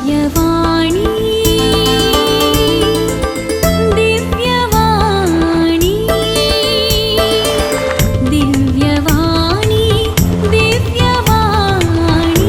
दिव्यवाणी दिव्यवाणी दिव्यवाणी दिव्यवाणी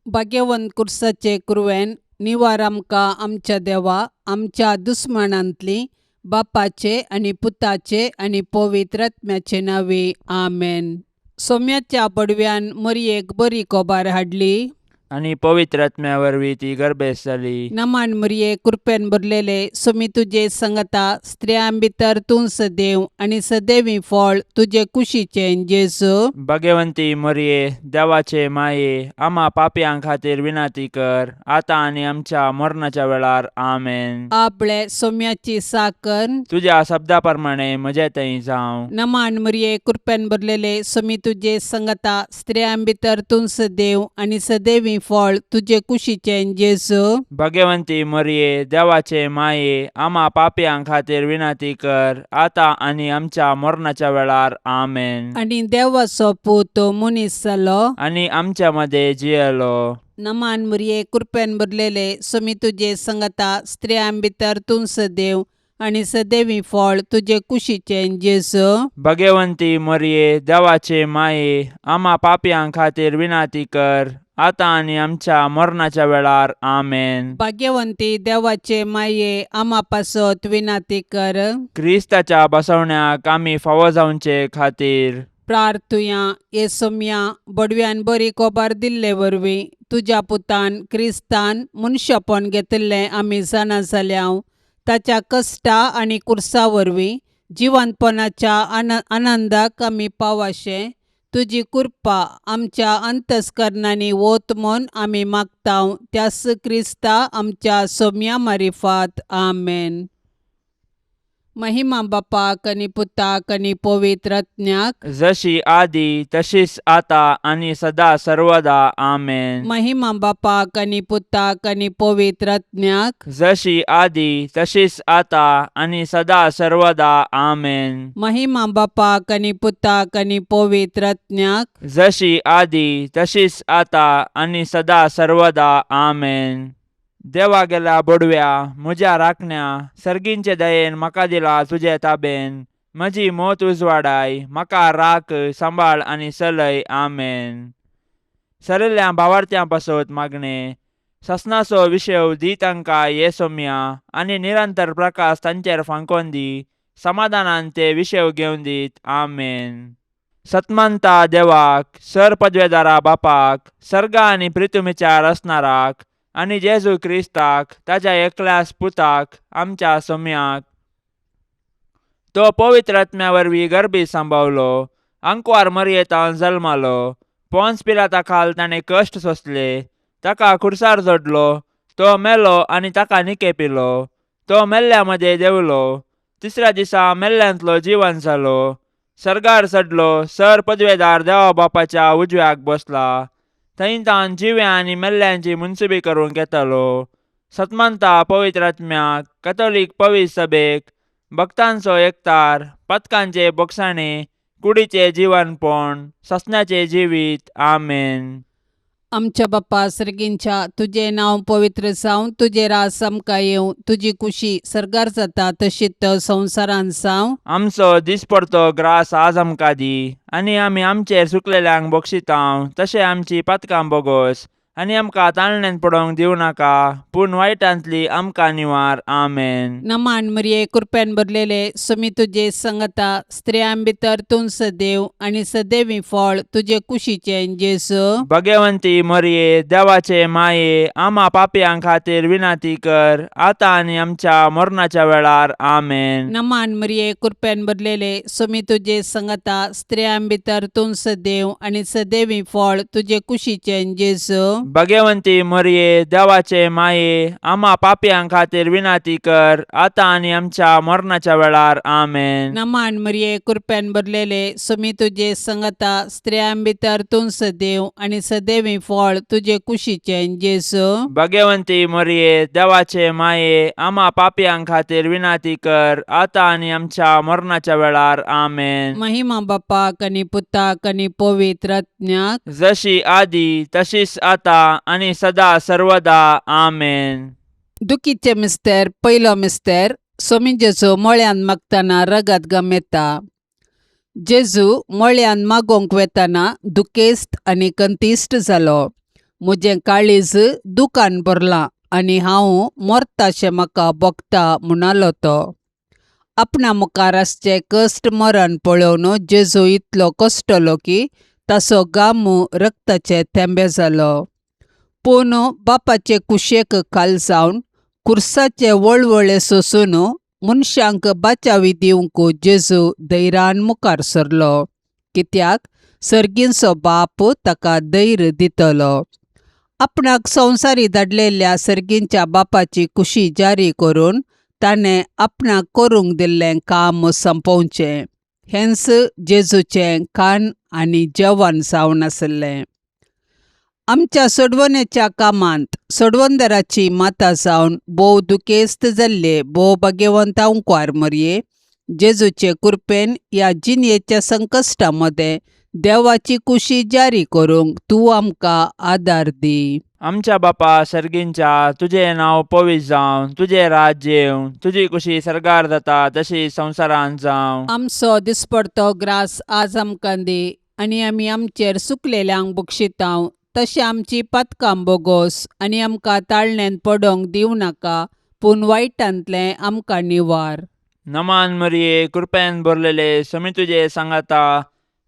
भाग्यवंत कुर्साचे कुरवेन निवार आमकां आमच्या देवा आमच्या दुस्मनांतली बापाचे आनी पुताचे आनी पवित्र आत्म्याचे नावे आमेन. सोम्याच्या पडव्यान मरयेक बरी कोबार हाडली आणि पवित्र आत्म्या वरवीं ती गर्भेस जाली. नमान मरये कृपेन भरलेले सोमी तुजे संगता स्त्रियां भितर तूं सदैव आनी सदैवी फळ तुजे कुशीचें जेजू. भाग्यवंती मरिये देवाचे माये आम्हा पापयां खातीर विनाती कर आता आणि आमच्या मरणाच्या वेळार आमेन. आपले सोम्याची साकर तुझ्या शब्दा प्रमाणे म्हजे थंय जावं. नमान मरये कृपेन भरलेले सोमी तुजे संगता स्त्रियां भितर तूं सदैव आनी सदैवी फळ तुजे कुशीचें जेजू. भाग्यवंती मरिये देवाचे माये आम्हा पापयां खातीर विनाती कर आता आणि आमच्या मरणाच्या वेळार आमेन. आनी देवाचो पूत मनीस जालो आणि आमच्या मध्ये जियेलो. नमान मरये कृपेन भरलेले सोमी तुजे संगता स्त्रियां भितर तूं सदैव आनी सदैवी फळ तुजे कुशीचें जेजू. भाग्यवंती मरिये देवाचे माये आम्हा पापयां खातीर विनाती कर आता आणि आमच्या मरणाच्या वेळार आमेन. भाग्यवंती देवाचे माये आम्हा पासत विनाती कर. क्रिस्ताच्या बसवण्याक आमी फावो जावचे खातीर प्रार्थुया ये सोम्या बडव्यान बरी कोबार दिल्ले वरवीं तुज्या पुतान क्रिस्तान मनशापण घेतिल्लें आमी जाणा जाल्याव ताच्या कश्टा आनी कुर्सा वरवीं जिवंतपणाच्या आनंदाक आमी पावाशे तुजी कृपा आमच्या अंतस्करणांनी वोत म्हूण आमी मागताव त्यास क्रिस्ता आमच्या सोम्या मारिफात आमेन. महिमा बापाक आनी पुताक आनी पवित्र आत्म्याक जशी आदी तशीच आता आणि सदा सर्वदा आमेन. महिमा बापाक आनी पुताक आनी पवित्र आत्म्याक जशी आदी तशीच आता आणि सदा सर्वदा आमेन. महिमा बापाक आनी पुताक आनी पवित्र आत्म्याक जशी आदी तशीच आता आणि सदा सर्वदा आमेन. देवा गेला बडव्या म्हज्या राखण्या सर्गींचे दयेन म्हाका दिला तुजे ताबेन म्हजी मोत उजवाडाय म्हाका राख सांबाळ आनी चलय आमेन. सरल्या भावार्थ्यां पासत मागणे ससनाचो विशव दी तांकां ये सोम्या आनी निरंतर प्रकाश तांचेर फांकोन दी समाधानान ते विशव घेवन दीत आमेन. सतमंता देवाक सर पदवेदारा बापाक सर्गा आनी पृथ्वीचार असणाराक आनी जेजू क्रिस्ताक ताच्या एकल्याच पुताक आमच्या सोम्याक तो पवित्र आत्म्या वरवीं गर्भी सांबावलो अंकवार मरयेतावन जल्मालो पोन्स पिलाता खाल ताणें कश्ट सोंसले ताका खुर्सार जोडलो तो मेलो आनी ताका निके पिलो तो मेल्ल्या मध्ये देवलो तिसऱ्या दिसा मेल्ल्यांतलो जिवन जालो सर्गार चडलो सर पदवेदार देवा बापाच्या उजव्याक बसला थंय तान जिव्या आनी मेल्ल्यांची मुनसुबी करूंक येतलो. सतमंता पवित्र आत्म्याक कॅथोलीक पवित्र सभेक भक्तांचो एकतार पथकांचे बोगसाणे कुडीचे जीवनपण ससण्याचे जिवीत आमेन. आमच्या बापा सर्गींच्या तुझे नाव पवित्र जावं तुझे रास आमकां येवं तुजी कुशी सर्गार जाता तशीच संवसारान जावं. आमचो दिसपडतो ग्रास आज आमकां दी आनी आमी आमचेर सुकलेल्यांक बक्षितांव तशें आमची पातकां बोगोस आनी आमकां ताळण्यांत पडोवंक दिवं नाका पूण वायटांतली आमकां निवार आमेन. नमान मरये कृपेन भरलेले सोमी तुजे संगता स्त्रियां भितर तूं सदैव आनी सदैवी फळ तुजे कुशीचें जेजू. भाग्यवंती मरिये देवाचे माये आम्हा पापयां खातीर विनाती कर आता आणि आमच्या मरणाच्या वेळार आमेन. नमान मरये कृपेन भरलेले सोमी तुजे संगता स्त्रियां भितर तूं सदैव आनी सदैवी फळ तुजे कुशीचें जेजू. भाग्यवंती मरिये देवाचे माये आम्हा पापयां खातीर विनाती कर आता आणि आमच्या मरणाच्या वेळार आमेन. नमान मरये कृपेन भरलेले सोमी तुजे संगता स्त्रियां भितर तूं सदैव आनी सदैवी फळ तुजे कुशीचें जेजू. भाग्यवंती मरिये देवाचे माये आम्हा पापयां खातीर विनाती कर आता आणि आमच्या मरणाच्या वेळार आमेन. महिमा बापाक आनी पुताक आनी पवित्र आत्म्याक जशी आदी तशीच आता आतां आनी सदां सर्वदा आमेन. दुखीचे मिस्तेर पयलो मिस्तेर सोमी जेजू मळ्यान मागतना रगत गम येता. जेजू मळ्यान मागोंक वेतना दुखेस्त आनी कंतिश्ट जालो. म्हजें काळीज दुखान भरलां आनी हांव मरताशें म्हाका भोगता म्हणालो तो. आपणा मुखार आसचें कश्ट मरण पळोवन जेजू इतलो कश्टलो की ताचो गाम रक्ताचे थेंबे जालो. पूण बापाचे कुशेक खाल जावन कुर्साचे वळवळे सोसून मनशांक बाचावी दिवंक जेजू धैर्यान मुखार सरलो, कित्याक सर्गींचो बाप ताका धैर्य दितलो. आपणाक संवसारी धाडलेल्या सर्गींच्या बापाची कुशी जारी करून ताणें आपणाक करूंक दिल्लें काम संपोवचें हेंच जेजूचें खाण आनी जेवण जावन आसलें. आमच्या सोडवणेच्या कामांत सोडवणदाराची माता जावन भोव दुखेस्त जाल्ले भोव भाग्यवंता उंकवार मरये, जेजूचे कृपेन ह्या जिणयेच्या संकश्टामध्ये देवाची कुशी जारी करूंक तूं आमकां आदार दी. आमच्या बापा सर्गींच्या, तुजें नांव पवित्र जावं, तुजें राज्य येवं, तुजी कुशी सरगार जाता तशी संवसारांत जावं. आमचो दिसपडतो ग्रास आज आमकां दी, आनी आमी आमचेर चुकलेल्यांक बक्षितांव तशें आमची पातकां बोगोस, आनी आमकां ताळणेन पडोंक दिवं नाका, पूण वायटांतलें आमकां निवार. नमान मरिये, कृपेन भरलेले, समी तुजे सांगाता,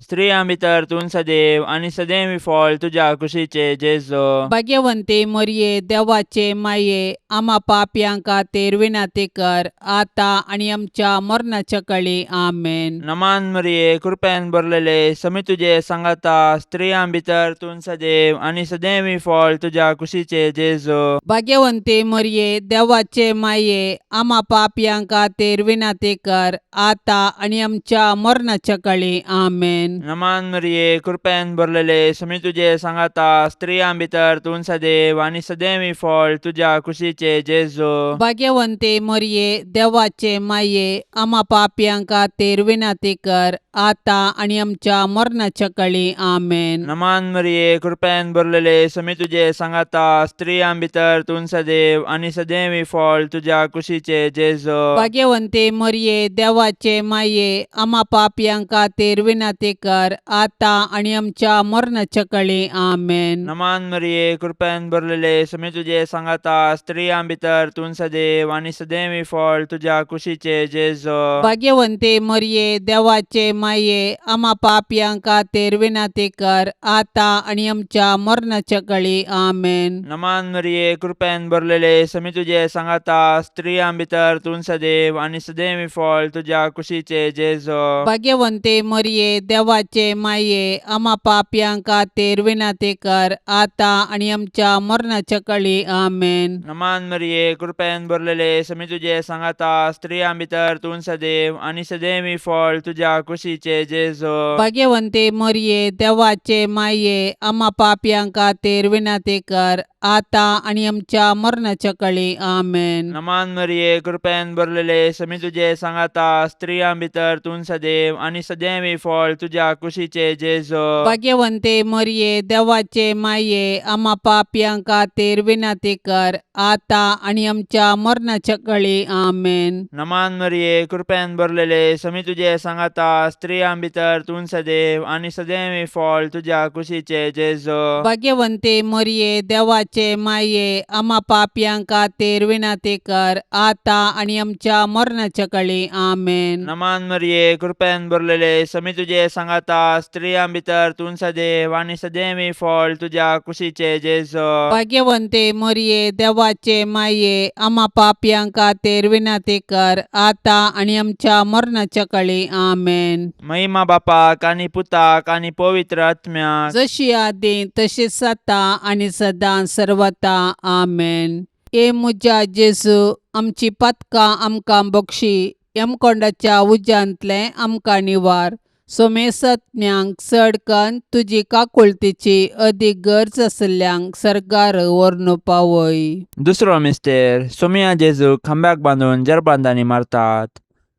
स्त्रियां भितर तूं सदैव आनी सदैवी फळ तुज्या कुशीचे जेजू. भाग्यवंते मरये, देवाचे माये, आमा पापयांक खातीर विनाती कर, आतां आनी आमच्या मरणाच्या काळी आमेन. नमान मरिये, कृपेन भरलेले, समी तुजे सांगाता, स्त्रियां भितर तूं सदैव आनी सदैवी फळ तुज्या कुशीचे जेजू. भाग्यवंते मरये, देवाचे माये, आमा पापयांक खातीर विनाती कर, आतां आनी आमच्या मरणाच्या काळी आमेन. नमान मरिये, कृपेन भरलेले, समी तुजे सांगाता, स्त्रियां भितर तूं सदैव आनी सदैवी फळ तुज्या कुशीचे जेजू. भाग्यवंते मरये, देवाचे माये, आमा पापयांक खातीर विनाती कर, आतां आनी आमच्या मरणाच्या काळी आमेन. नमान मरिये, कृपेन भरलेले, समी तुजे सांगाता, स्त्रियां भितर तूं सदैव आनी सदैवी फळ तुज्या कुशीचे जेजू. भाग्यवंते मरये, देवाचे माये, आमा पापयांक खातीर विनाती कर, आतां आनी आमच्या मरणाच्या काळी आमेन. नमान मरिये, कृपेन भरलेले, समी तुजे सांगाता, स्त्रियां भितर तूं सदैव आनी सदैवी फळ तुज्या कुशीचे जेजू. भाग्यवंते मरये, देवाचे माये, आमा पापयांक खातीर विनाती कर, आतां आनी आमच्या मरणाच्या काळी आमेन. नमान मरिये, कृपेन भरलेले, समी तुजे सांगाता, स्त्रियां भितर तूं सदैव आनी सदैवी फळ तुज्या कुशीचे जेजू. भाग्यवंते मरये, देवाचे माये, आमा पापयांक खातीर विनाती कर, आतां आनी आमच्या मरणाच्या काळी आमेन. नमान मरिये, कृपेन भरलेले, समी तुजे सांगाता, स्त्रियां भितर तूं सदैव आनी सदैवी फळ तुज्या कुशीचे जेजू. भाग्यवंते मरये, देवाचे माये, आमा पापयांक खातीर विनाती कर, आतां आनी आमच्या मरणाच्या काळी आमेन. नमान मरिये, कृपेन भरलेले, समी तुजे सांगाता, स्त्रियां भितर तूं सदैव आनी सदैवी फळ तुज्या कुशीचे जेजू. भाग्यवंते मरये, देवाचे माये, आमा पापयांक खातीर विनाती कर, आतां आनी आमच्या मरणाच्या काळी आमेन. नमान मरिये, कृपेन भरलेले, समी तुजे सांगाता, स्त्रियां भितर तूं सदैव आनी सदैवी फळ तुज्या कुशीचे जेजू. भाग्यवंते मरये, देवाचे माये, आमा पापयांक खातीर विनाती कर, आतां आनी आमच्या मरणाच्या काळी आमेन. नमान मरिये, कृपेन भरलेले, समी तुजे सांगाता, स्त्रियां भितर तूं सदैव आनी सदैवी फळ तुज्या कुशीचे जेजू. भाग्यवंते मरये, देवाचे माये, आमा पापयांक खातीर विनाती कर, आतां आनी आमच्या मरणाच्या काळी आमेन. महिमा बापाक आनी पुताक आनी पवित्र आत्म्याक, जशी आदी तशीच आता आनी सदां सर्वता आमेन. ए म्हज्या जेजू, आमची पातकां आमकां बक्षी, यमकोंडाच्या उज्यांतले आमकां निवार. सोमेसत्म्यांक चडकन तुजी काकुळतीची अदीक गरज आसल्यांक सरकार व्हरून पावय. दुसरो मिस्तेर, सोमिया जेजू खांब्याक बांदून जरबांदांनी मारतात.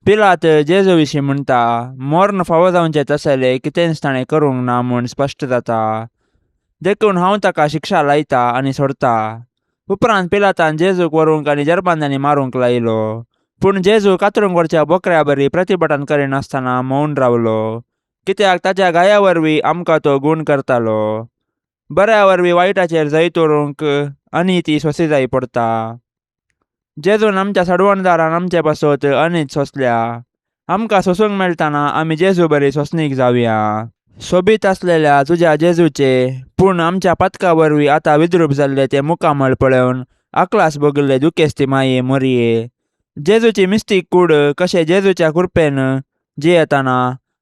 पिलात जेजू विशीं म्हणटा, मरण फावो जावचें तसलें कितेंच ताणें करूंक ना म्हूण स्पश्ट जाता. देखून हांव ताका शिक्षा लायता आनी सोडता. उपरांत पिलातान जेजूक व्हरूंक आनी जरबांद्यांनी मारूंक लायलो. पूण जेजू कातरूंक व्हरच्या बोकड्या बरी प्रतिभटन करिनासतना मौन रावलो, कित्याक ताच्या गाया वरवीं आमकां तो गूण करतालो. बऱ्या वरवीं वायटाचेर जैत व्हरूंक अनिती सोंसी जायी पडटा. जेजून आमच्या सडवणदारान आमचे पासत अनीत सोंसल्या. आमकां सोसूंक मेळटाना आमी जेजू बरी सोंसणीक जावया. सोबीत आसलेल्या तुज्या जेजूचे पूण आमच्या पातका वरवीं आतां विद्रूप जाल्ले ते मुखामळ पळोवन आकलास भोगिल्ले दुखेस्ती माये मोरये. जेजूची मिस्तीक कूड कशें जेजूच्या कृपेन जियेताना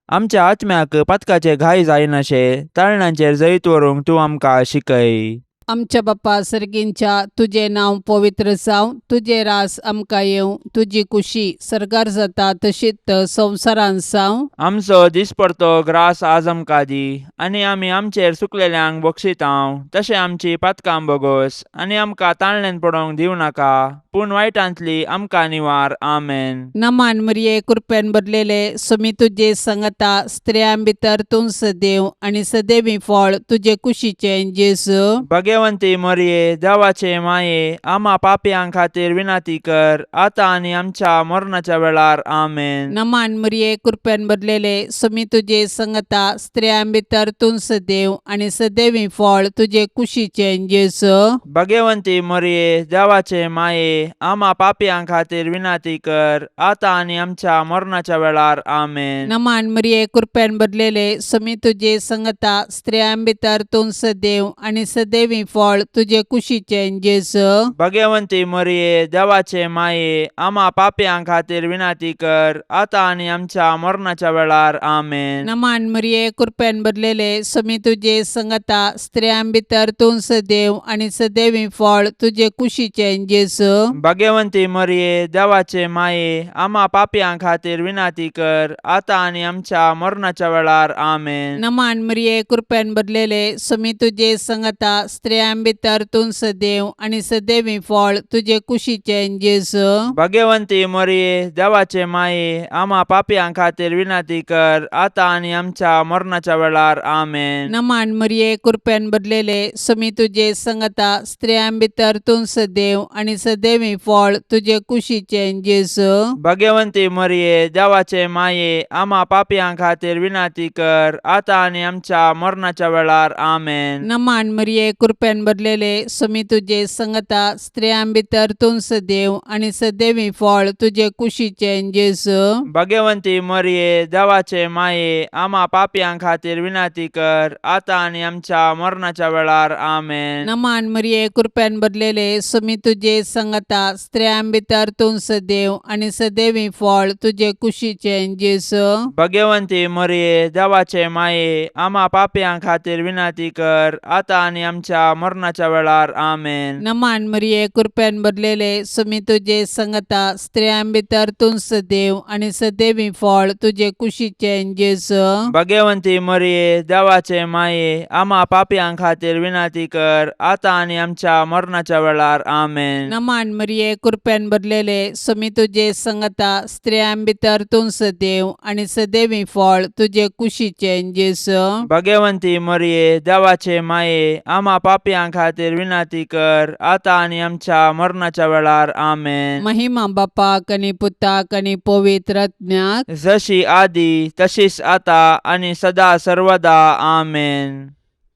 आमच्या आत्म्याक पातकाचे घाय जायनाशे ताळण्यांचेर जैत व्हरूंक तूं आमकां शिकय. आमच्या बाप्पा सर्गींच्या तुझे नांव पवित्र जावं, तुझे रास आमकां येवं, तुजी कुशी सरकार जाता तशीच संवसारांत जावं. आमचो दिसपडतो ग्रास आज आमकां दी, आनी आमी आमचेर चुकलेल्यांक बक्षितांव तशें आमची पातकां बोगोस, आनी आमकां ताळणेन पडोवंक दिवं नाका, पूण वायटांतली आमकां निवार. आमेन. नमान मरिये कृपेन भरलेले समी तुजे संगता स्त्रियां भितर तूं सदैव आनी सदैवी फळ तुजे कुशीचें जेजू. भाग्यवंती मरिये, देवाचे माये, आम्हा पापयां खातीर विनाती कर, आतां आनी आमच्या मरणाच्या वेळार. आमेन. नमान मरिये कृपेन भरलेले समी तुजे संगता स्त्रियां भितर तूं सदैव आनी सदैवी फळ तुजे कुशीचें जेजू. भाग्यवंती मरिये, देवाचे माये, आम्हा पापयां खातीर विनाती कर, आतां आनी आमच्या मरणाच्या वेळार. आमेन. नमान मरिये कृपेन भरलेले समी तुजे संगता स्त्रियां भितर तूं सदैव आनी सदैवी फळ तुजे कुशीचें जेजू. भाग्यवंती मरिये, देवाचे माये, आम्हा पापयां खातीर विनाती कर, आतां आनी आमच्या मरणाच्या वेळार. आमेन. नमान मरिये कृपेन भरलेले समी तुजे संगता स्त्रियां भितर तूं सदैव आनी सदैवी फळ तुजे कुशीचें जेजू. भाग्यवंती मरिये, देवाचे माये, आम्हा पापयां खातीर विनाती कर, आतां आनी आमच्या मरणाच्या वेळार. आमेन. नमान मरिये कृपेन भरलेले समी तुजे संगता स्त्रियां भितर तूं सदैव आनी सदैवी फळ तुजे कुशीचें जेजू. भाग्यवंती मरिये, देवाचे माये, आम्हा पापयां खातीर विनाती कर, आतां आनी आमच्या मरणाच्या वेळार. आमेन. नमान मरिये कृपेन भरलेले समी तुजे संगता स्त्रियां भितर तूं सदैव आनी सदैवी फळ तुजे कुशीचें जेजू. भाग्यवंती मरिये, देवाचे माये, आम्हा पापयां खातीर विनाती कर, आतां आनी आमच्या मरणाच्या वेळार. आमेन. नमान मरिये कृपेन भरलेले समी तुजे संगता स्त्रियां भितर तूं सदैव आनी सदैवी फळ तुजे कुशीचें जेजू. भाग्यवंती मरिये, देवाचे माये, आम्हा पापयां खातीर विनाती कर, आतां आनी आमच्या मरणाच्या वेळार. आमेन. नमान मरिये कृपेन भरलेले समी तुजे संगता स्त्रियां भितर तूं सदैव आनी सदैवी फळ तुजे कुशीचें जेजू. भाग्यवंती मरिये, देवाचे माये, आम्हा पापयां खातीर विनाती कर, आतां आनी आमच्या मरणाच्या वेळार. आमेन. नमान मरिये कृपेन भरलेले समी तुजे संगता स्त्रियां भितर तूं सदैव आनी सदैवी फळ तुजे कुशीचें जेजू. भाग्यवंती मरिये, देवाचे माये, आम्हा पापयां खातीर विनाती कर, आतां आनी आमच्या मरणाच्या वेळार. आमेन. नमान मरिये कृपेन भरलेले समी तुजे संगता स्त्रियां भितर तूं सदैव आनी सदैवी फळ तुजे कुशीचें जेजू. भाग्यवंती मरिये, देवाचे माये, आम्हा पापयां खातीर विनाती कर, आतां आनी आमच्या मरणाच्या वेळार. आमेन. महिमा बापाक आनी पुताक आनी पवित्र आत्म्याक, जशी आदी तशीच आतां आनी सदा सर्वदा. आमेन.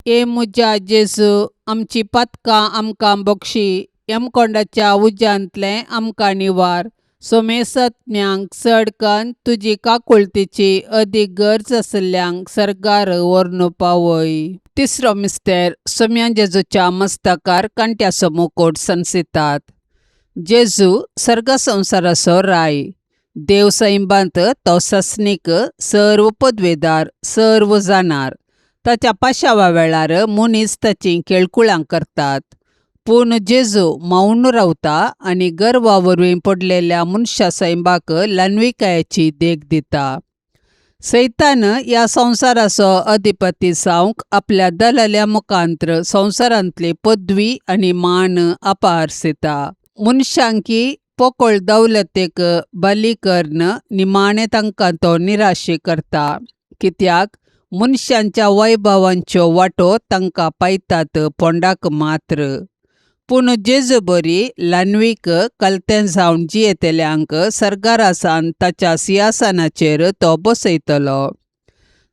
ए मुजा जेजू, आमची पातकां आमकां बक्षी, यमकोंडाच्या उज्यांतले आमकां निवार. सोमेसत्म्यांक चडकन तुजी काकुळतीची अदीक गरज आसल्यांक सरकार व्हरून पावय. तिसरो मिस्तेर सोम्या जेजूच्या मस्तकार कांट्याचो मुकुट संसितात. जेजू सर्ग संवसाराचो राय. देव सैबांत तो सस्नीक, सर्व पदवेदार, सर्व जाणार. ताच्या पाशावा वेळार मनीस ताची केळकुळां करतात. पूण जेजू मौन रावता आनी गर्वा वरवीं पडलेल्या मनशा सैबाक ल्हानविकायेची देख दिता. सैतान ह्या संवसाराचो अधिपती जावंक आपल्या दलाल्या मुखांत्र संवसारांतली पदवी आनी मान आपारसिता. मनशांकी पोकळ दौलतेक बली कर्ण निमाणें तांकां तो निराशे करता. कित्याक मनशांच्या वैभवांच्यो वाटो तांकां पायतात पोंडाक मात्र. पूण जेजू बरी ल्हानवीक कलतें जावन जियेतल्यांक सरकारा सावन ताच्या सिंहासनाचेर तो बसयतलो.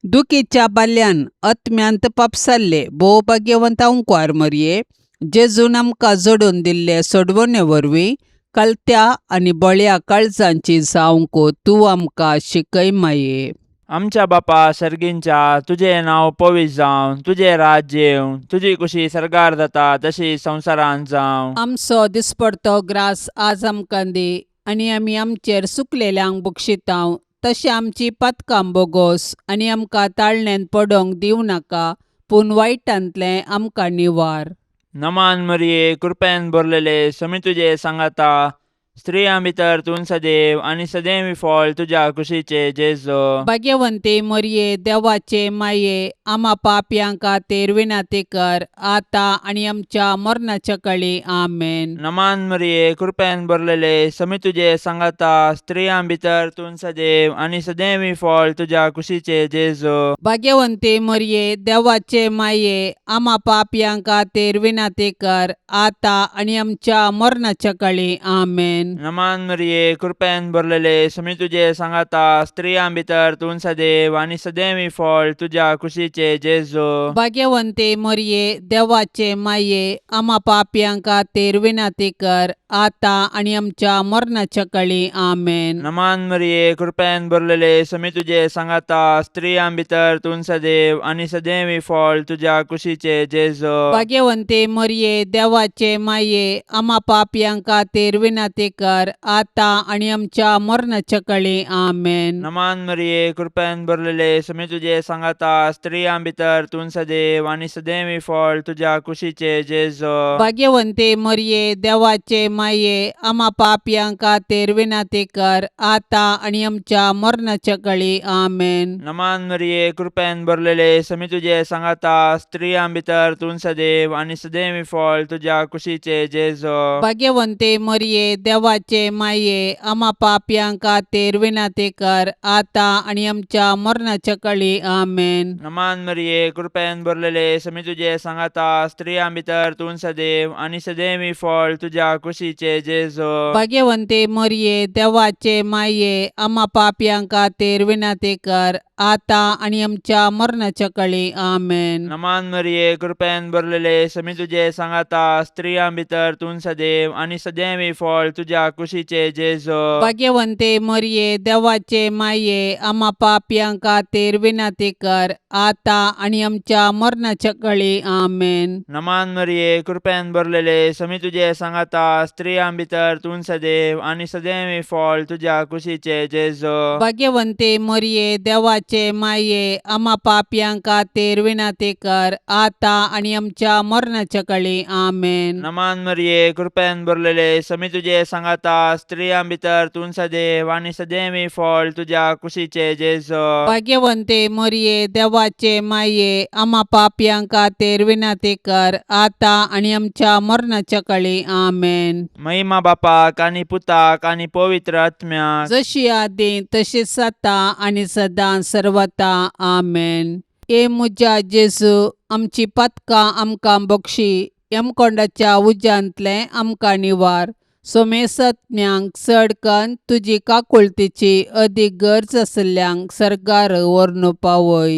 दुखीच्या बाल्यान आत्म्यांत पापसाल्ले भोव भाग्यवंत अंकुआर मरये, जेजून आमकां जोडून दिल्ले सोडवणे वरवीं कलत्या आनी बळ्या काळजांची जावंक तूं आमकां शिकय माये. आमच्या बापा सर्गींच्या, तुझे नांव पवित्र जावं, तुझे राज्य येवं, तुजी कुशी सरकार जाता तशी संवसारांत जावं. आमचो दिसपडतो ग्रास आज आमकां दी, आनी आमी आमचेर चुकलेल्यांक बक्षितांव, तशें आमची पातकां बोगोस आनी आमकां ताळणेंत पडोवंक दिवं नाका, पूण वायटांतलें आमकां निवार. नमान मरिये, कृपेन भरलेले, समी तुजे सांगाता, स्त्रियां भितर तूं सदैव आनी सदैवी फळ तुज्या कुशीचे जेजो. भाग्यवंते मरये, देवाचे माये, आमा पापयांक खातीर विनाती कर, आतां आनी आमच्या मरणाच्या काळी आमेन. नमान मरिये, कृपेन भरलेले, समी तुजे सांगाता, स्त्रियां भितर तूं सदैव आनी सदैवी फळ तुज्या कुशीचे जेजो. भाग्यवंते मरये, देवाचे माये, आमा पापयांक खातीर विनाती कर, आतां आनी आमच्या मरणाच्या काळी आमेन. नमान मरिये, कृपेन भरलेले, समी तुजे सांगाता, स्त्रियां भितर तूं सदैव आनी सदैवी फळ तुज्या कुशीचे जेजो. भाग्यवंते मरये, देवाचे माये, आमा पापयांक खातीर विनाती कर, आतां आनी आमच्या मरणाच्या काळी आमेन. नमान मरिये, कृपेन भरलेले, समी तुजे सांगाता, स्त्रियां भितर तूं सदैव आनी सदैवी फळ तुज्या कुशीचे जेजो. भाग्यवंते मरये, देवाचे माये, आमा पापयांक खातीर विनाती कर, आतां आनी आमच्या मरणाच्या काळी आमेन. नमान मरिये, कृपेन भरलेले, समी तुजे सांगाता, स्त्रियां भितर तूं सदैव आनी सदैवी फळ तुज्या कुशीचे जेजो. भाग्यवंते मरये, देवाचे माये, आमा पापयांक खातीर विनाती कर, आतां आनी आमच्या मरणाच्या काळी आमेन. नमान मरिये, कृपेन भरलेले, समी तुजे सांगाता, स्त्रियां भितर तूं सदैव आनी सदैवी फळ तुज्या कुशीचे जेजो. भाग्यवंते मरये, देवाचे माये, आमा पापयांक खातीर विनाती कर, आतां आनी आमच्या मरणाच्या काळी आमेन. नमान मरिये, कृपेन भरलेले, समी तुजे सांगाता, स्त्रियां भितर तूं सदैव आनी सदैवी फळ तुज्या कुशीचे जेजो. भाग्यवंते मरये, देवाचे माये, आमा पापयांक खातीर विनाती कर, आतां आनी आमच्या मरणाच्या काळी आमेन. नमान मरिये, कृपेन भरलेले, समी तुजे सांगाता, स्त्रियां भितर तूं सदैव आनी सदैवी फळ तुज्या कुशीचे जेजो. भाग्यवंते मरये, देवाचे माये, आमा पापयांक खातीर विनाती कर, आतां आनी आमच्या मरणाच्या काळी आमेन. नमान मरिये, कृपेन भरलेले, समी तुजे सांगाता, स्त्रियां भितर तूं सदैव आनी सदैवी फळ तुज्या कुशीचे जेजो. भाग्यवंते मरये, देवाचे माये, आमा पापयांक खातीर विनाती कर, आतां आनी आमच्या मरणाच्या काळी आमेन. नमान मरिये, कृपेन भरलेले, समी तुजे सांगाता, स्त्रियां भितर तूं सदैव आनी सदैवी फळ तुज्या कुशीचे जेजो. भाग्यवंते मरये, देवाचे माये, आमा पापयांक खातीर विनाती कर, आतां आनी आमच्या मरणाच्या काळी आमेन. महिमा बापाक आनी पुताक आनी पवित्र आत्म्याक, जशी आदी तशीच आता आनी सदां सर्वता आमेन. ए मुजा जेजू, आमची पातकां आमकां बक्षी, यमकोंडाच्या उज्यांतलें आमकां निवार. सोमेसत्म्यांक चड कन्न तुजी काकुळतीची अदीक गरज आसल्यांक सरकार व्हरून पावय.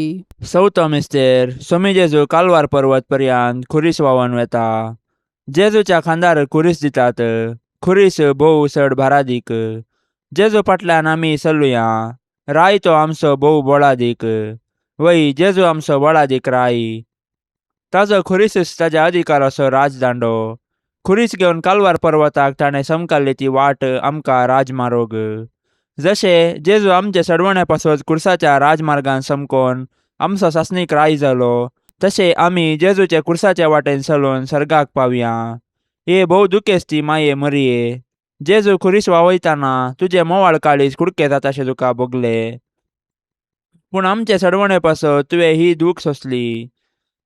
चवथो मिस्तेर, सोमी जेजू कालवार पर्वत पर्यंत खुरीस व्हांवून वेता. जेजूच्या खांदार खुरीस दितात, खुरीस भोव चड भारादीक. जेजू फाटल्यान आमी चलुया, राय तो आमचो भोव बळादीक. वय जेजू आमचो बळादीक राय, ताजो खुरीसच ताज्या अधिकाराचो राजदांडो. खुरीस घेवन कालवार पर्वताक ताणें समकाल्ली ती वाट आमकां राजमार्ग. जशें जेजू आमचे सडवणे पासत कुर्साच्या राजमार्गान समकोन आमचो सासणीक राय जालो, तशें आमी जेजूचे कुर्साच्या वाटेन चलून सर्गाक पावया. हे भोव दुखेस्ती माये मरिये, जेजू खुरीस वावयताना तुजे मोवाळ काळीज कुडके जाताशें तुका भोगले. पूण आमचे सडवणे पासत तुवें ही दूख सोंसली.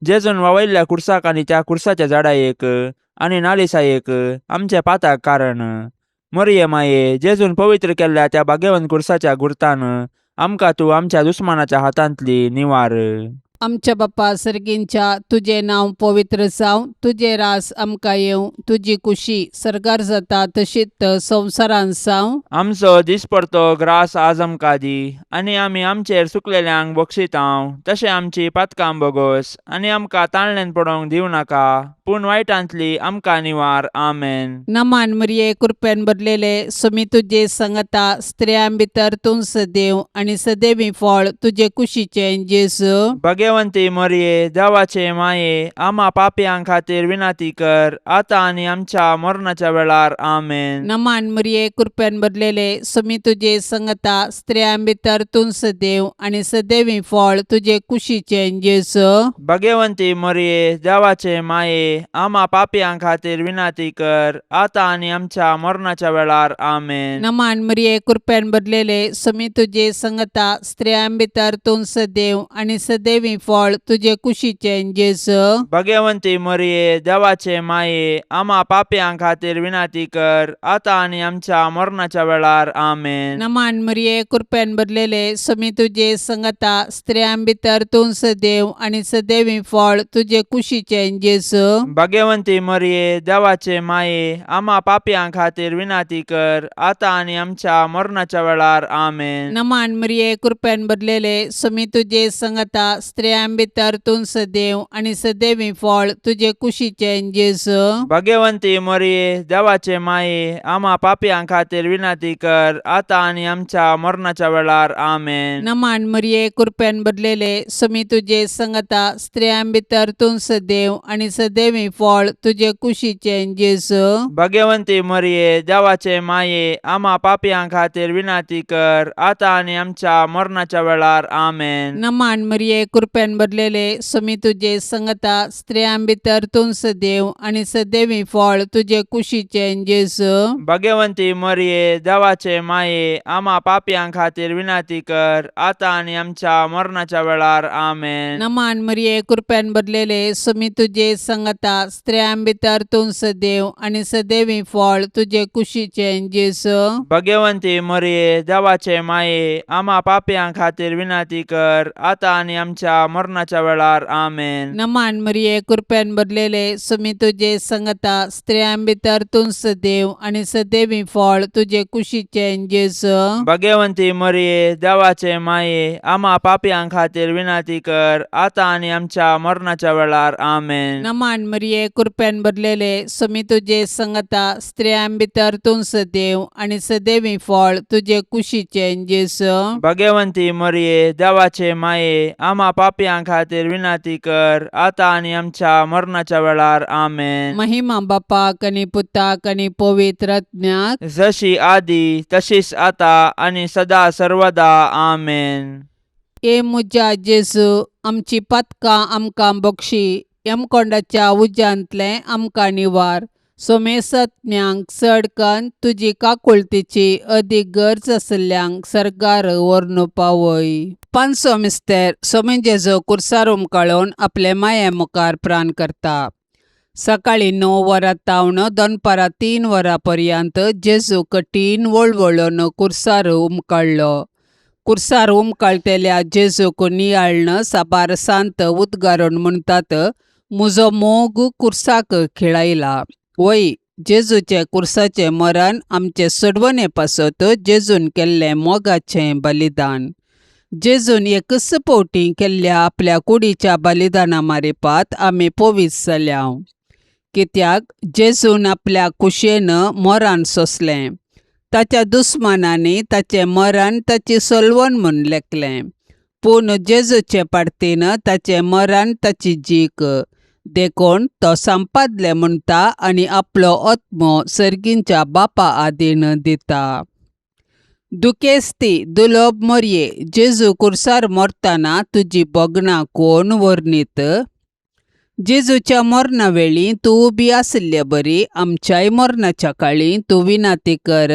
जेजून वावयल्ल्या कुर्साक आनी त्या कुर्साच्या झाडायेक आनी नालिसायेक आमच्या पाताक कारण. मरिये माये, जेजून पवित्र केल्ल्या त्या भाग्यवंत कुर्साच्या गुर्तान आमकां तूं आमच्या दुस्मानाच्या हातांतली निवार. आमच्या बाप्पा सर्गींच्या तुझे नाव पवित्र जावं, तुझे रास आमकां येवं, तुजी कुशी सरकार जाता तशीच संवसारांत जावं. आमचो दिसपरतो ग्रास आज आमकां दी, आनी आमी आमचेर सुकलेल्यांक बक्षितांव. तशें आमची पातकां बोगोस, आनी आमकां ताळणेन पडोवंक दिवं नाका, पूण वायटांतली आमकां निवार. आमेन. नमान मरिये कृपेन भरलेले समी तुझे संगता स्त्रियां भितर तूं सदैव आनी सदैवी फळ तुझे कुशीचें जेजू. भगवंती मरिये देवाचे माये, आम्हा पापयां खातीर विनाती कर, आता आनी आमच्या मरणाच्या वेळार. आमेन. नमान मरिये कृपेन भरलेले समी तुझे संगता स्त्रियां भितर तूं सदैव आनी सदैवी फळ तुझे कुशीचें जेजू. भगवंती मरिये देवाचे माये, आम्हा पापयां खातीर विनाती कर, आता आनी आमच्या मरणाच्या वेळार. आमेन. नमान मरिये कृपेन भरलेले समी तुझे संगता स्त्रियां भितर तूं सदैव आनी सदैवी फळ तुझे कुशीचें जेजू. भगवंती मरिये देवाचे माये, आम्हा पापयां खातीर विनाती कर, आता आनी आमच्या मरणाच्या वेळार. आमेन. नमान मरिये कृपेन भरलेले समी तुझे संगता स्त्रियां भितर तूं सदैव आनी सदैवी फळ तुझे कुशीचें जेजू. भगवंती मरिये देवाचे माये, आम्हा पापयां खातीर विनाती कर, आता आनी आमच्या मरणाच्या वेळार. आमेन. नमान मरिये कृपेन भरलेले समी तुझे संगता स्त्रियां भितर तूं सदैव आनी सदैवी फळ तुझे कुशीचें जेजू. भगवंती मरिये देवाचे माये, आम्हा पापयां खातीर विनाती कर, आता आनी आमच्या मरणाच्या वेळार. आमेन. नमान मरिये कृपेन भरलेले समी तुझे संगता स्त्रियां भितर तूं सदैव आनी सदैवी फळ तुझे कुशीचें जेजू. भगवंती मरिये देवाचे माये, आम्हा पापयां खातीर विनाती कर, आता आनी आमच्या मरणाच्या वेळार. आमेन. नमान मरिये कृपेन भरलेले समी तुझे संगता स्त्रियां भितर तूं सदैव आनी सदैवी फळ तुझे कुशीचें जेजू. भगवंती मरिये देवाचे माये, आम्हा पापयां खातीर विनाती कर, आता आनी आमच्या मरणाच्या वेळार. आमेन. नमान मरिये कृपेन भरलेले समी तुझे संगता स्त्रियां भितर तूं सदैव आनी सदैवी फळ तुझे कुशीचें जेजू. भगवंती मरिये देवाचे माये, आम्हा पापयां खातीर विनाती कर, आता आनी आमच्या मरणाच्या वेळार. आमेन. नमान मरिये कृपेन भरलेले समी तुझे संगता स्त्रियां भितर तूं सदैव आनी सदैवी फळ तुझे कुशीचें जेजू. भगवंती मरिये देवाचे माये, आम्हा पापयां खातीर विनाती कर, आता आनी आमच्या मरणाच्या वेळार. आमेन. नमान मरिये कृपेन भरलेले समी तुझे संगता स्त्रियां भितर तूं सदैव आनी सदैवी फळ तुझे कुशीचें जेजू. भगवंती मरिये देवाचे माये, आम्हा पापयां खातीर विनाती कर, आता आनी आमच्या मरणाच्या वेळार. आमेन. महिमा बापाक आनी पुताक आनी पवित्र आत्म्याक, जशी आदी तशीच आता आनी सदा सर्वदा. आमेन. ए मुजा जेजू, आमची पातकां आमकां बक्षी, यमकोंडाच्या उज्यांतले आमकां निवार. सोमेसत्म्यांक चडकन तुजी काकुळतीची अदीक गरज आसल्यांक सरकार व्हरून पावय. पांचसो मिस्तेर सोमे जेजू कुर्सार उमकळून आपले माये मुखार प्राण करता. सकाळी 9 वरां तावन दनपारां 3 वरां पर्यंत जेजू कठीण वळवळून कुर्सार उमकळ्ळो. कुर्सार उमकळटेल्या जेजूक नियाळन साबार सांत उद्गारून म्हणटात, म्हजो मोग कुर्साक खिळायला. वय, जेजूचे कुर्साचें मरण आमचे सोडवणे पासत जेजून केल्लें मोगाचें बलिदान. जेजून एकच फावटी केल्ल्या आपल्या कुडीच्या बलिदाना मारिपात आमी पवित्र जाल्या. कित्याक जेजून आपल्या कुशेन मरण सोंसलें. ताच्या दुस्मानांनी ताचें मरण ताची सोलवण म्हूण लेखलें. पूण जेजूचे पाडतीन ताचें मरण ताची जीक. देखून तो संपादलें म्हणटा आनी आपलो आत्मो सर्गींच्या बापा आदीन दिता. दुखेस्ती दुलोब मरये, जेजू कुर्सार मरतना तुजी बोगणां कोण वर्णीत. जेजूच्या मरणा वेळी तूं उबी आसल्या बरी, आमच्याय मरणाच्या काळी तूं विनाती कर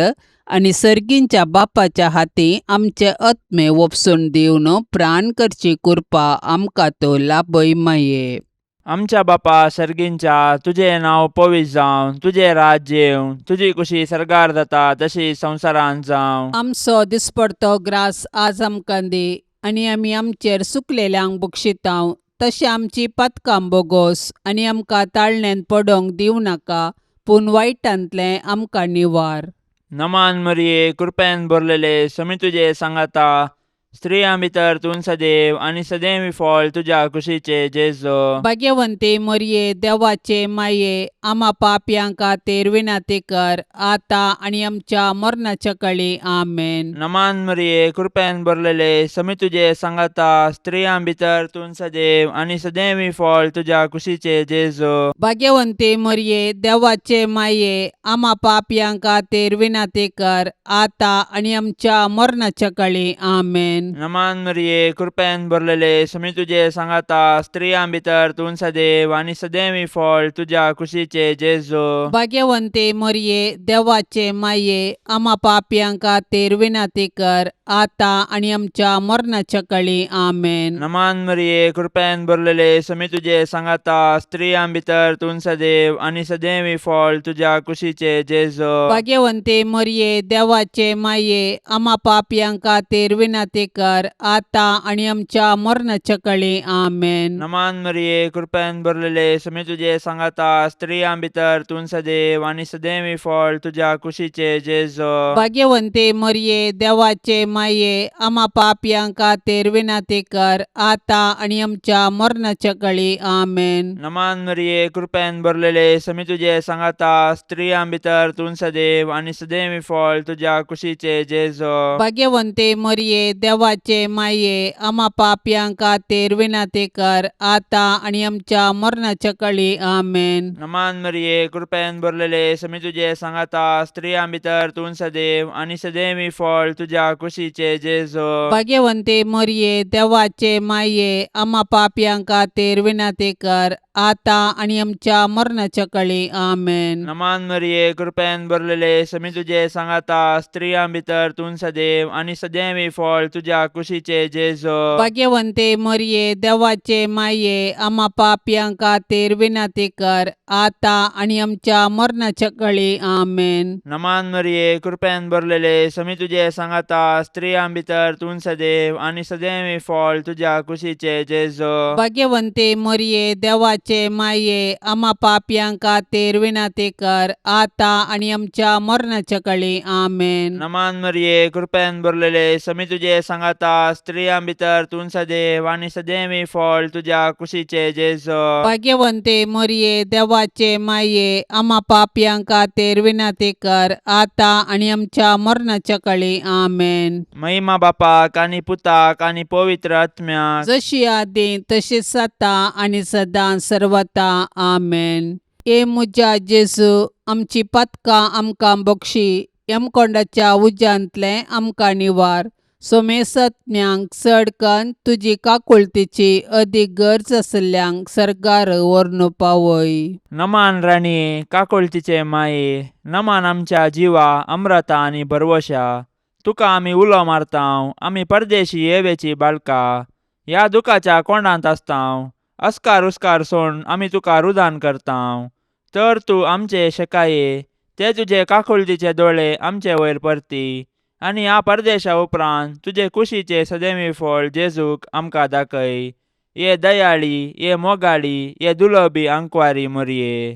आनी सर्गींच्या बापाच्या हाती आमचे आत्मे वपसून दिवन प्राण करची कृपा आमकां तूं लाबय माये. आमच्या बापा सर्गींच्या तुझे नाव पवित्र जावं, तुझे राज्य येवं, तुझी कुशी सरकार जाता तशी संवसारांत जावं. आमचो दिसपडतो ग्रास आज आमकां दी, आनी आमी आमचेर सुकलेल्यांक बक्षितांव. तशें आमची पातकां बोगोस, आनी आमकां ताळण्यांत पडोंक दिवं नाका, पूण वायटांतलें आमकां निवार. नमान मरिये, कृपेन भरलेले, समी तुझे सांगाता, स्त्रियां भितर तूं सदैव आनी सदैवी फळ तुझ्या कुशीचे जेजो. भाग्यवंते मरिये, देवाचे माये, आम्हा पापयांक खातीर विनाती कर, आता आनी आमच्या मरणाच्या काळी. आमेन. नमान मरिये, कृपेन भरलेले, समी तुझे सांगाता, स्त्रियां भितर तूं सदैव आनी सदैवी फळ तुझ्या कुशीचे जेजो. भाग्यवंते मरिये, देवाचे माये, आम्हा पापयांक खातीर विनाती कर, आता आनी आमच्या मरणाच्या काळी. आमेन. नमान मरिये, कृपेन भरलेले, समी तुझे सांगाता, स्त्रियां भितर तूं सदैव आनी सदैवी फळ तुझ्या कुशीचे जेजो. भाग्यवंते मरिये, देवाचे माये, आम्हा पापयांक खातीर विनाती कर, आता आनी आमच्या मरणाच्या काळी. आमेन. नमान मरिये, कृपेन भरलेले, समी तुझे सांगाता, स्त्रियां भितर तूं सदैव आनी सदैवी फळ तुझ्या कुशीचे जेजो. भाग्यवंते मरिये, देवाचे माये, आम्हा पापयांक खातीर विनाती कर, आता आनी आमच्या मरणाच्या काळी. आमेन. नमान मरिये, कृपेन भरलेले, समी तुझे सांगाता, स्त्रियां भितर तूं सदैव आनी सदैवी फळ तुझ्या कुशीचे जेजो. भाग्यवंते मरिये, देवाचे माये, आम्हा पापयांक खातीर विनाती कर, आता आनी आमच्या मरणाच्या काळी. आमेन. नमान मरिये, कृपेन भरलेले, समी तुझे सांगाता, स्त्रियां भितर तूं सदैव आनी सदैवी फळ तुझ्या कुशीचे जेजो. भाग्यवंते मरिये, देवाचे माये, आम्हा पापयांक खातीर विनाती कर, आता आनी आमच्या मरणाच्या काळी. आमेन. नमान मरिये, कृपेन भरलेले, समी तुझे सांगाता, स्त्रियां भितर तूं सदैव आनी सदैवी फळ तुझ्या कुशीचे जेजो. भाग्यवंते मरिये, देवाचे माये, आम्हा पापयांक खातीर विनाती कर, आता आनी आमच्या मरणाच्या काळी. आमेन. नमान मरिये, कृपेन भरलेले, समी तुझे सांगाता, स्त्रियां भितर तूं सदैव आनी सदैवी फळ तुझ्या कुशीचे जेजो. भाग्यवंते मरिये, देवाचे माये, आम्हा पापयांक खातीर विनाती कर, आता आनी आमच्या मरणाच्या काळी. आमेन. नमान मरिये, कृपेन भरलेले, समी तुझे सांगाता, स्त्रियां भितर तूं सदैव आनी सदैवी फळ तुझ्या कुशीचे जेजो. भाग्यवंते मरिये, देवाचे माये, आम्हा पापयांक खातीर विनाती कर, आता आनी आमच्या मरणाच्या काळी. आमेन. नमान मरिये, कृपेन भरलेले, समी तुझे सांगाता, स्त्रियां भितर तूं सदैव आनी सदैवी फळ तुझ्या कुशीचे जेजो. भाग्यवंते मरिये, देवाचे माये, आम्हा पापयांक खातीर विनाती कर, आता आनी आमच्या मरणाच्या काळी. आमेन. महिमा बापाक आनी पुताक आनी पवित्र आत्म्याक, जशी आदी तशीच आता आनी सदां सर्वता. आमेन. ए मुजा जेजू, आमची पातकां आमकां बक्षी, यमकोंडाच्या उज्यांतले आमकां निवार. सोमेसत्म्यांक चड कन्न तुजी काकुळतीची अदीक गरज आसल्यांक सरकार व्हरून पावय. नमान राणी, काकुळतीचे माये, नमान आमच्या जिवा, अमृता आनी भरवशा. तुका आमी उलो मारतांव, आमी परदेशी येवेची बाळकां, ह्या दुखाच्या कोंडांत आसतांव. अस्कार उस्कार सोडून आमी तुका रुदान करतांव. तर तूं आमचे शेकाये, ते तुजे काकुळतीचे दोळे आमचे वयर परती, आनी ह्या परदेशा उपरांत तुजे कुशीचे सदैवी फळ जेजूक आमकां दाखय. ये दयाळी, ये मोगाळी, ये दुलोबी आंकवारी मरिये.